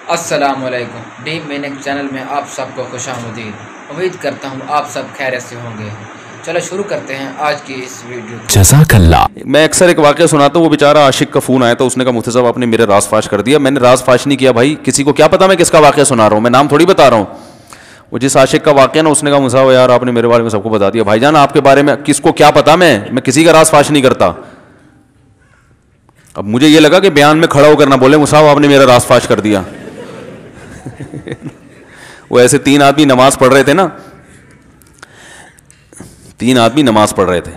السلام علیکم، dam meaning channel میں آپ سب کو خوش آمدید۔ امید کرتا ہوں آپ سب خیریت سے ہوں گے۔ چلو شروع کرتے ہیں آج کی اس ویڈیو کو۔ جزاک اللہ۔ میں اکثر ایک واقعہ سناتا ہوں، وہ بیچارہ عاشق کا فون آیا تھا، اس نے کہا مفتی صاحب آپ نے میرے راز فاش کر دیا۔ میں نے راز فاش نہیں کیا بھائی، کسی کو کیا پتا میں کس کا واقعہ سنا رہا ہوں، میں نام تھوڑی بتا رہا ہوں۔ وہ جس عاشق کا واقعہ نا، اس نے کہا مفتی صاحب یار آپ نے میرے بارے میں سب کو بتا دیا۔ بھائی جان آپ کے بارے میں کس کو کیا پتا، میں کسی کا راز فاش نہیں کرتا۔ اب مجھے یہ لگا کہ بیان میں کھڑا ہو کر نہ بولے مفتی صاحب آپ نے میرا راز فاش کر دیا۔ وہ ایسے تین آدمی نماز پڑھ رہے تھے نا، تین آدمی نماز پڑھ رہے تھے،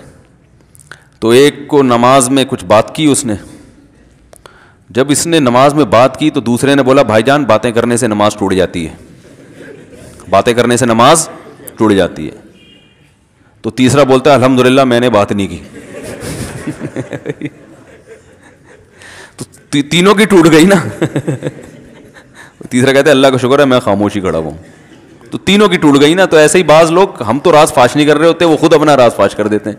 تو ایک کو نماز میں کچھ بات کی اس نے۔ جب اس نے نماز میں بات کی تو دوسرے نے بولا بھائی جان باتیں کرنے سے نماز ٹوٹ جاتی ہے، باتیں کرنے سے نماز ٹوٹ جاتی ہے۔ تو تیسرا بولتا ہے الحمدللہ میں نے بات نہیں کی۔ تو تینوں کی ٹوٹ گئی نا۔ تیسرا کہتا ہے اللہ کا شکر ہے میں خاموشی کھڑا ہوں۔ تو تینوں کی ٹوٹ گئی نا۔ تو ایسے ہی بعض لوگ، ہم تو راز فاش نہیں کر رہے ہوتے، وہ خود اپنا راز فاش کر دیتے ہیں۔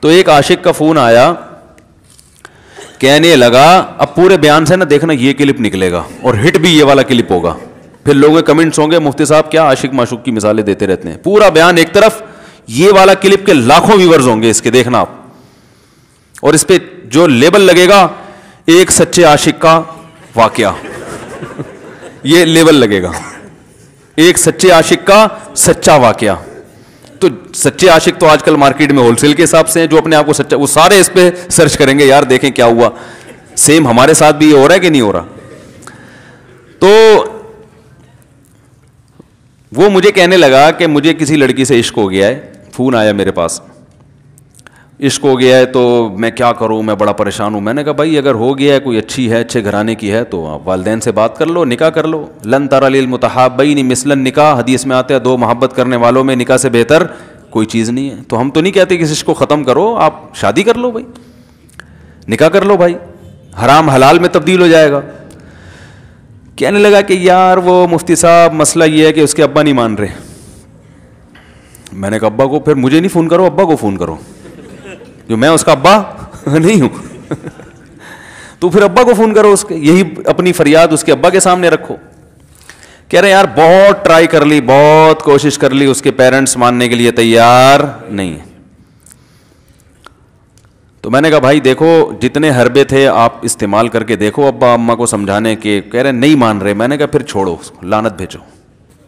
تو ایک عاشق کا فون آیا، کہنے لگا اب پورے بیان سے نا دیکھنا یہ کلپ نکلے گا اور ہٹ بھی یہ والا کلپ ہوگا، پھر لوگوں کے کمنٹس ہوں گے مفتی صاحب کیا عاشق معشوق کی مثالیں دیتے رہتے ہیں۔ پورا بیان ایک طرف، یہ والا کلپ کے لاکھوں ویورز ہوں گے اس کے، دیکھنا آپ۔ اور اس پہ جو لیبل لگے گا ایک سچے عاشق کا واقعہ، یہ لیبل لگے گا ایک سچے عاشق کا سچا واقعہ۔ تو سچے عاشق تو آج کل مارکیٹ میں ہول سیل کے حساب سے ہیں، جو اپنے آپ کو سچا، وہ سارے اس پہ سرچ کریں گے یار دیکھیں کیا ہوا، سیم ہمارے ساتھ بھی یہ ہو رہا ہے کہ نہیں ہو رہا۔ تو وہ مجھے کہنے لگا کہ مجھے کسی لڑکی سے عشق ہو گیا ہے، فون آیا میرے پاس، عشق ہو گیا ہے تو میں کیا کروں، میں بڑا پریشان ہوں۔ میں نے کہا بھائی اگر ہو گیا ہے، کوئی اچھی ہے، اچھے گھرانے کی ہے، تو آپ والدین سے بات کر لو، نکاح کر لو۔ لن تری للمتحابین مثل النکاح، حدیث میں آتا ہے دو محبت کرنے والوں میں نکاح سے بہتر کوئی چیز نہیں ہے۔ تو ہم تو نہیں کہتے کہ اس عشق کو ختم کرو، آپ شادی کر لو بھائی، نکاح کر لو بھائی، حرام حلال میں تبدیل ہو جائے گا۔ کہنے لگا کہ یار وہ مفتی صاحب مسئلہ یہ ہے کہ اس کے ابا نہیں مان رہے۔ میں نے کہا ابا کو پھر مجھے نہیں فون کرو، ابا کو فون کرو، جو میں اس کا ابا نہیں ہوں۔ تو پھر ابا کو فون کرو اس کے، یہی اپنی فریاد اس کے ابا کے سامنے رکھو۔ کہہ رہے یار بہت ٹرائی کر لی، بہت کوشش کر لی، اس کے پیرنٹس ماننے کے لیے تیار نہیں ہے۔ تو میں نے کہا بھائی دیکھو جتنے حربے تھے آپ استعمال کر کے دیکھو ابا اماں کو سمجھانے کے، کہہ رہے نہیں مان رہے۔ میں نے کہا پھر چھوڑو اس کو، لعنت بھیجو،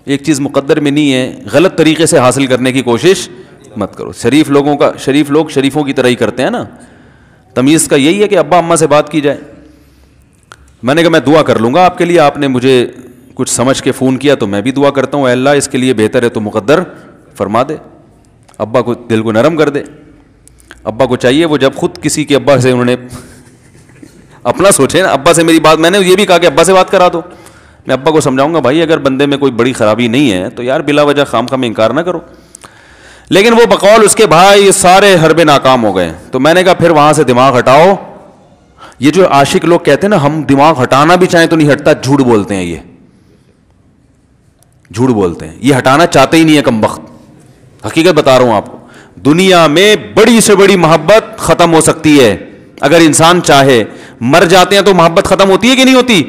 ایک چیز مقدر میں نہیں ہے، غلط طریقے سے حاصل کرنے کی کوشش مت کرو۔ شریف لوگوں کا، شریف لوگ شریفوں کی طرح ہی کرتے ہیں نا، تمیز کا یہی ہے کہ ابا اماں سے بات کی جائے۔ میں نے کہا میں دعا کر لوں گا آپ کے لیے، آپ نے مجھے کچھ سمجھ کے فون کیا تو میں بھی دعا کرتا ہوں، اے اللہ اس کے لیے بہتر ہے تو مقدر فرما دے، ابا کو دل کو نرم کر دے۔ ابا کو چاہیے وہ جب خود کسی کے ابا سے انہوں نے اپنا سوچے نا، ابا سے میری بات، میں نے یہ بھی کہا کہ ابا سے بات کرا دو، میں ابا کو سمجھاؤں گا بھائی اگر بندے میں کوئی بڑی خرابی نہیں ہے تو یار بلا وجہ خام خواہ میں انکار نہ کرو۔ لیکن وہ بقول اس کے بھائی سارے حربے ناکام ہو گئے۔ تو میں نے کہا پھر وہاں سے دماغ ہٹاؤ۔ یہ جو عاشق لوگ کہتے ہیں نا ہم دماغ ہٹانا بھی چاہیں تو نہیں ہٹتا، جھوٹ بولتے ہیں، یہ جھوٹ بولتے ہیں، یہ ہٹانا چاہتے ہی نہیں ہے کمبخت۔ حقیقت بتا رہا ہوں آپ کو، دنیا میں بڑی سے بڑی محبت ختم ہو سکتی ہے اگر انسان چاہے۔ مر جاتے ہیں تو محبت ختم ہوتی ہے کہ نہیں ہوتی؟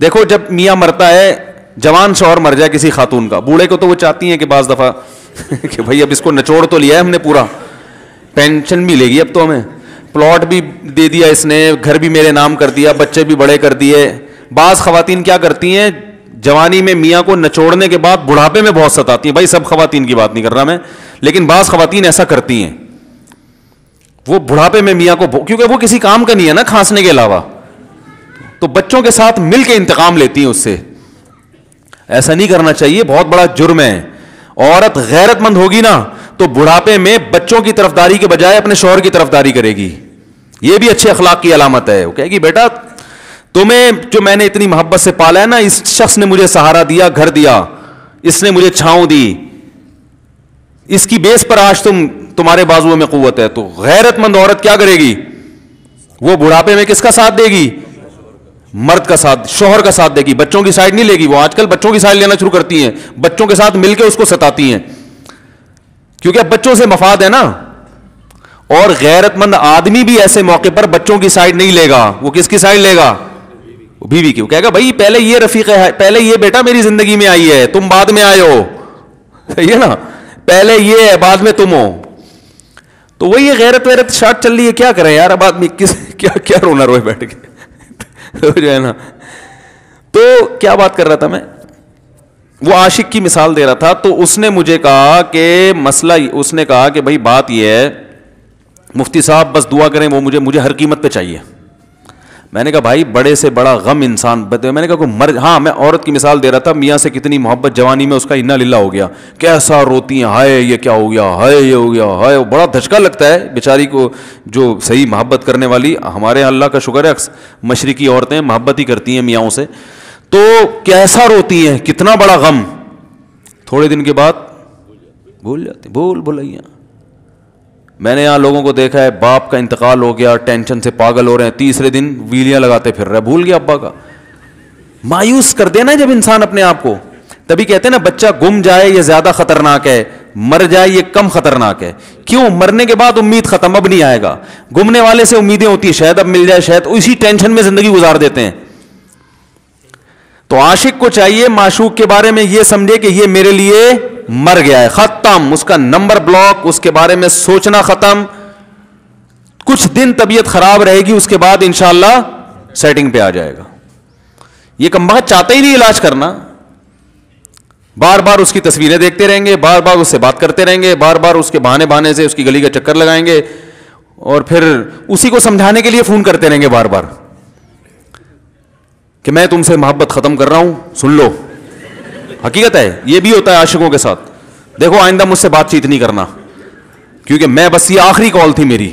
دیکھو جب میاں مرتا ہے، جوان شوہر مر جائے کسی خاتون کا، بوڑھے کو تو وہ چاہتی ہیں کہ بعض دفعہ کہ بھائی اب اس کو نچوڑ تو لیا ہے ہم نے، پورا پینشن ملے گی اب تو ہمیں، پلاٹ بھی دے دیا اس نے، گھر بھی میرے نام کر دیا، بچے بھی بڑے کر دیے۔ بعض خواتین کیا کرتی ہیں، جوانی میں میاں کو نچوڑنے کے بعد بڑھاپے میں بہت ستاتی ہیں۔ بھائی سب خواتین کی بات نہیں کر رہا میں، لیکن بعض خواتین ایسا کرتی ہیں، وہ بڑھاپے میں میاں کو، کیونکہ وہ کسی کام کا نہیں ہے نا کھانسنے کے علاوہ، تو بچوں کے ساتھ مل کے انتقام لیتی ہیں اس سے۔ ایسا نہیں کرنا چاہیے، بہت بڑا جرم ہے۔ عورت غیرت مند ہوگی نا تو بڑھاپے میں بچوں کی طرفداری کے بجائے اپنے شوہر کی طرفداری کرے گی، یہ بھی اچھے اخلاق کی علامت ہے۔ وہ کہے گی بیٹا تمہیں جو میں نے اتنی محبت سے پالا ہے نا، اس شخص نے مجھے سہارا دیا، گھر دیا، اس نے مجھے چھاؤں دی، اس کی بیس پر آج تمہارے بازوؤں میں قوت ہے۔ تو غیرت مند عورت کیا کرے گی، وہ بڑھاپے میں کس کا ساتھ دے گی؟ مرد کا ساتھ، شوہر کا ساتھ دے گی، بچوں کی سائڈ نہیں لے گی۔ وہ آج کل بچوں کی سائڈ لینا شروع کرتی ہیں، بچوں کے ساتھ مل کے اس کو ستاتی ہیں، کیونکہ اب بچوں سے مفاد ہے نا۔ اور غیرت مند آدمی بھی ایسے موقع پر بچوں کی سائڈ نہیں لے گا، وہ کس کی سائڈ لے گا؟ بیوی کی. وہ کہے گا بھائی پہلے یہ رفیق ہے, پہلے یہ بیٹا میری زندگی میں آئی ہے, تم بعد میں آئے ہو, صحیح ہے نا, پہلے یہ ہے بعد میں تم ہو. تو وہی یہ غیرت ویرت شاٹ چل رہی ہے, کیا کریں یار اب آدمی کیا رونا روئے بیٹھ کے تو جو ہے نا. تو کیا بات کر رہا تھا میں, وہ عاشق کی مثال دے رہا تھا. تو اس نے مجھے کہا کہ مسئلہ, اس نے کہا کہ بھائی بات یہ ہے مفتی صاحب بس دعا کریں, وہ مجھے ہر قیمت پہ چاہیے. میں نے کہا بھائی بڑے سے بڑا غم انسان, میں نے کہا کوئی ہاں میں عورت کی مثال دے رہا تھا, میاں سے کتنی محبت جوانی میں اس کا انا للہ ہو گیا, کیسا روتی ہیں, ہائے یہ کیا ہو گیا, ہائے یہ ہو گیا, ہائے, بڑا دھچکا لگتا ہے بیچاری کو جو صحیح محبت کرنے والی. ہمارے اللہ کا شکر ہے مشرقی عورتیں محبت ہی کرتی ہیں میاں سے, تو کیسا روتی ہیں, کتنا بڑا غم. تھوڑے دن کے بعد بھول جاتی, بھولائیاں. میں نے یہاں لوگوں کو دیکھا ہے باپ کا انتقال ہو گیا, ٹینشن سے پاگل ہو رہے ہیں, تیسرے دن ویلیاں لگاتے پھر رہے, بھول گیا ابا کا. مایوس کر دینا جب انسان اپنے آپ کو. تبھی کہتے ہیں نا بچہ گم جائے یہ زیادہ خطرناک ہے, مر جائے یہ کم خطرناک ہے. کیوں؟ مرنے کے بعد امید ختم, اب نہیں آئے گا. گمنے والے سے امیدیں ہوتی ہیں شاید اب مل جائے, شاید اسی ٹینشن میں زندگی گزار دیتے ہیں. تو عاشق کو چاہیے معشوق کے بارے میں یہ سمجھے کہ یہ میرے لیے مر گیا ہے, ختم, اس کا نمبر بلاک, اس کے بارے میں سوچنا ختم. کچھ دن طبیعت خراب رہے گی, اس کے بعد انشاءاللہ سیٹنگ پہ آ جائے گا. یہ کمبخت چاہتا ہی نہیں علاج کرنا, بار بار اس کی تصویریں دیکھتے رہیں گے, بار بار اس سے بات کرتے رہیں گے, بار بار اس کے بہانے سے اس کی گلی کا چکر لگائیں گے, اور پھر اسی کو سمجھانے کے لیے فون کرتے رہیں گے بار بار کہ میں تم سے محبت ختم کر رہا ہوں, سن لو. حقیقت ہے یہ بھی ہوتا ہے عاشقوں کے ساتھ. دیکھو آئندہ مجھ سے بات چیت نہیں کرنا کیونکہ میں بس یہ آخری کال تھی میری.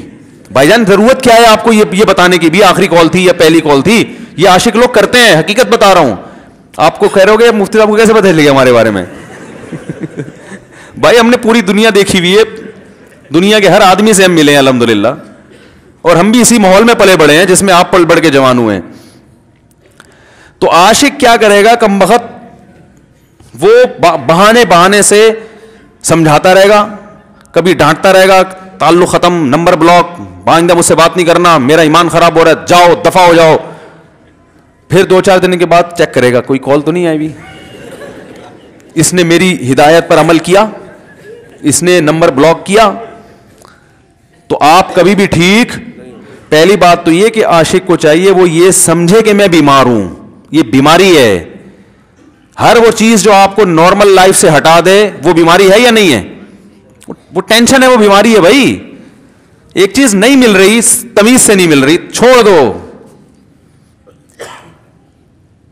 بھائی جان ضرورت کیا ہے آپ کو یہ بتانے کی بھی آخری کال تھی یا پہلی کال تھی؟ یہ عاشق لوگ کرتے ہیں, حقیقت بتا رہا ہوں. آپ کو کہہ رہے ہو گے مفتی صاحب کو کیسے پتہ چل گیا ہمارے بارے میں بھائی ہم نے پوری دنیا دیکھی ہوئی ہے, دنیا کے ہر آدمی سے ہم ملے ہیں الحمدللہ, اور ہم بھی اسی ماحول میں پلے بڑے ہیں جس میں آپ پل بڑھ کے جوان ہوئے ہیں. تو عاشق کیا کرے گا کمبخت, وہ بہانے سے سمجھاتا رہے گا, کبھی ڈانٹتا رہے گا, تعلق ختم, نمبر بلاک, آئندہ مجھ سے بات نہیں کرنا, میرا ایمان خراب ہو رہا ہے, جاؤ دفع ہو جاؤ. پھر 2-4 دن کے بعد چیک کرے گا کوئی کال تو نہیں آئی بھی, اس نے میری ہدایت پر عمل کیا, اس نے نمبر بلاک کیا. تو آپ کبھی بھی ٹھیک. پہلی بات تو یہ کہ عاشق کو چاہیے وہ یہ سمجھے کہ میں بیمار ہوں, یہ بیماری ہے. ہر وہ چیز جو آپ کو نارمل لائف سے ہٹا دے وہ بیماری ہے یا نہیں ہے؟ وہ ٹینشن ہے, وہ بیماری ہے بھائی. ایک چیز نہیں مل رہی, تمیز سے نہیں مل رہی, چھوڑ دو,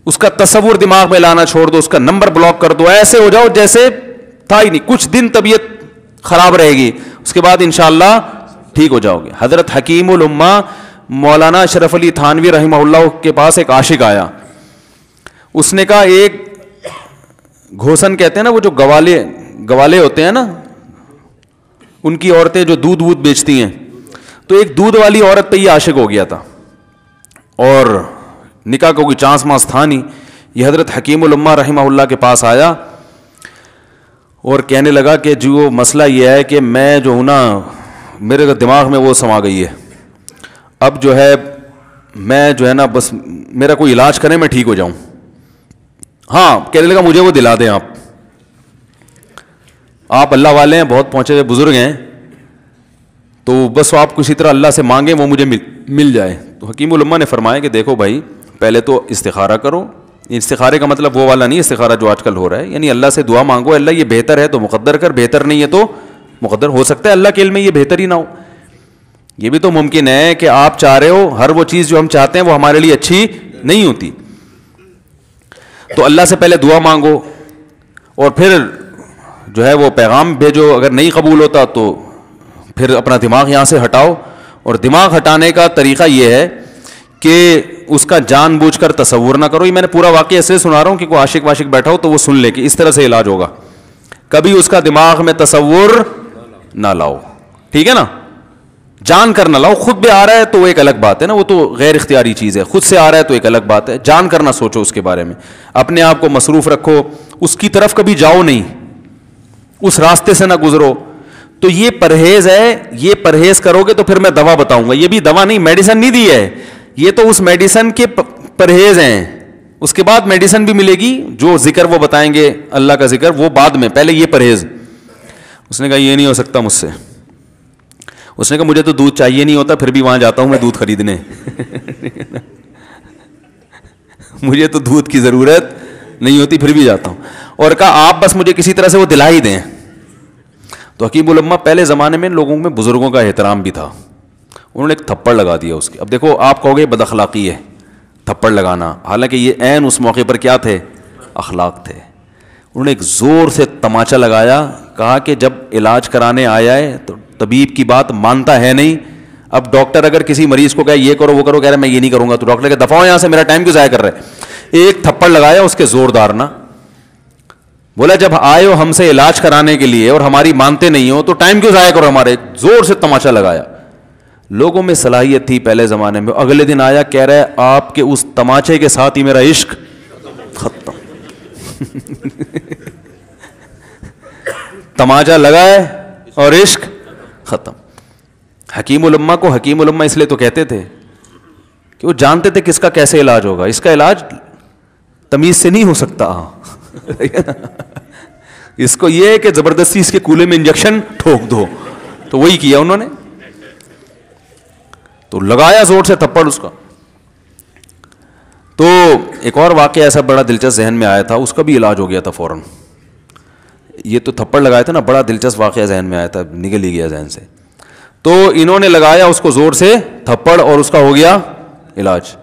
اس کا تصور دماغ میں لانا چھوڑ دو, اس کا نمبر بلاک کر دو, ایسے ہو جاؤ جیسے تھا ہی نہیں. کچھ دن طبیعت خراب رہے گی, اس کے بعد انشاءاللہ ٹھیک ہو جاؤ گے. حضرت حکیم الامہ مولانا اشرف علی تھانوی رحمہ اللہ کے پاس ایک عاشق آیا. اس نے کہا ایک گھوسن کہتے ہیں نا, وہ جو گوالے ہوتے ہیں نا, ان کی عورتیں جو دودھ بیچتی ہیں, تو ایک دودھ والی عورت پہ یہ عاشق ہو گیا تھا, اور نکاح کا کوئی چانس مانس تھا نہیں. یہ حضرت حکیم الامہ رحمہ اللہ کے پاس آیا اور کہنے لگا کہ جو مسئلہ یہ ہے کہ میں جو ہوں نا, میرے دماغ میں وہ سما گئی ہے, اب جو ہے میں جو ہے نا بس میرا کوئی علاج کریں میں ٹھیک ہو جاؤں. ہاں, کہنے لگا مجھے وہ دلا دیں آپ اللہ والے ہیں, بہت پہنچے ہوئے بزرگ ہیں, تو بس آپ کسی طرح اللہ سے مانگیں وہ مجھے مل جائے. تو حکیم الامہ نے فرمایا کہ دیکھو بھائی, پہلے تو استخارہ کرو. استخارے کا مطلب وہ والا نہیں استخارہ جو آج کل ہو رہا ہے, یعنی اللہ سے دعا مانگو, اللہ یہ بہتر ہے تو مقدر کر, بہتر نہیں ہے تو مقدر. ہو سکتا ہے اللہ کے علم میں یہ بہتر ہی نہ ہو, یہ بھی تو ممکن ہے کہ آپ چاہ رہے ہو ہر وہ چیز جو ہم چاہتے ہیں وہ ہمارے لیے اچھی نہیں ہوتی. تو اللہ سے پہلے دعا مانگو, اور پھر جو ہے وہ پیغام بھیجو. اگر نہیں قبول ہوتا تو پھر اپنا دماغ یہاں سے ہٹاؤ. اور دماغ ہٹانے کا طریقہ یہ ہے کہ اس کا جان بوجھ کر تصور نہ کرو. یہ میں نے پورا واقعہ ایسے سنا رہا ہوں کہ کوئی عاشق واشق بیٹھا ہو تو وہ سن لے کہ اس طرح سے علاج ہوگا. کبھی اس کا دماغ میں تصور نہ لاؤ, ٹھیک ہے نا, جان کر نہ لاؤ. خود بھی آ رہا ہے تو وہ ایک الگ بات ہے نا, وہ تو غیر اختیاری چیز ہے. خود سے آ رہا ہے تو ایک الگ بات ہے. جان کر نہ سوچو اس کے بارے میں, اپنے آپ کو مصروف رکھو, اس کی طرف کبھی جاؤ نہیں, اس راستے سے نہ گزرو. تو یہ پرہیز ہے, یہ پرہیز کرو گے تو پھر میں دوا بتاؤں گا. یہ بھی دوا نہیں, میڈیسن نہیں دی ہے, یہ تو اس میڈیسن کے پرہیز ہیں، اس کے بعد میڈیسن بھی ملے گی، جو ذکر وہ بتائیں گے اللہ کا ذکر وہ بعد میں، پہلے یہ پرہیز. اس نے کہا یہ نہیں ہو سکتا مجھ سے. اس نے کہا مجھے تو دودھ چاہیے نہیں ہوتا، پھر بھی وہاں جاتا ہوں میں دودھ خریدنے. مجھے تو دودھ کی ضرورت نہیں ہوتی پھر بھی جاتا ہوں. اور کہا آپ بس مجھے کسی طرح سے وہ دلا ہی دیں. تو حکیم الامہ پہلے زمانے میں لوگوں میں بزرگوں کا احترام بھی تھا. انہوں نے ایک تھپڑ لگا دیا اس کے. اب دیکھو آپ کہو گے بد اخلاقی ہے تھپڑ لگانا، حالانکہ یہ عین اس موقع پر کیا تھے؟ اخلاق تھے. انہوں نے ایک زور سے تماچا لگایا، کہا کہ جب علاج کرانے آیا ہے تو طبیب کی بات مانتا ہے نہیں. اب ڈاکٹر اگر کسی مریض کو کہے یہ کرو وہ کرو، کہہ رہا ہے میں یہ نہیں کروں گا، تو ڈاکٹر کہ دفعہ ہو یہاں سے، میرا ٹائم کیوں ضائع کر رہے. ایک تھپڑ لگایا اس کے زوردار نا. بولا جب آئے ہو ہم سے علاج کرانے کے لیے اور ہماری مانتے نہیں ہو تو ٹائم کیوں ضائع کرو ہمارے. زور سے تماچا لگایا. لوگوں میں صلاحیت تھی پہلے زمانے میں. اگلے دن آیا کہہ رہا ہے آپ کے اس تماچے کے ساتھ ہی میرا عشق ختم. تماچا لگا ہے اور عشق ختم. حکیم الامہ کو حکیم الامہ اس لیے تو کہتے تھے کہ وہ جانتے تھے کس کا کیسے علاج ہوگا. اس کا علاج تمیز سے نہیں ہو سکتا. اس کو یہ ہے کہ زبردستی اس کے کولے میں انجیکشن ٹھوک دو. تو وہی کیا انہوں نے. تو لگایا زور سے تھپڑ اس کا. تو ایک اور واقعہ ایسا بڑا دلچسپ ذہن میں آیا تھا، اس کا بھی علاج ہو گیا تھا فوراً. یہ تو تھپڑ لگایا تھا نا، بڑا دلچسپ واقعہ ذہن میں آیا تھا، نکل ہی گیا ذہن سے. تو انہوں نے لگایا اس کو زور سے تھپڑ اور اس کا ہو گیا علاج.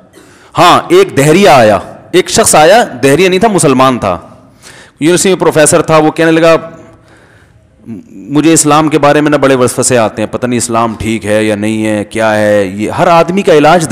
ہاں ایک دہریہ آیا، ایک شخص آیا، دہریہ نہیں تھا مسلمان تھا، یونیورسٹی میں پروفیسر تھا. وہ کہنے لگا مجھے اسلام کے بارے میں نہ بڑے وسوسے آتے ہیں، پتہ نہیں اسلام ٹھیک ہے یا نہیں ہے، کیا ہے یہ. ہر آدمی کا علاج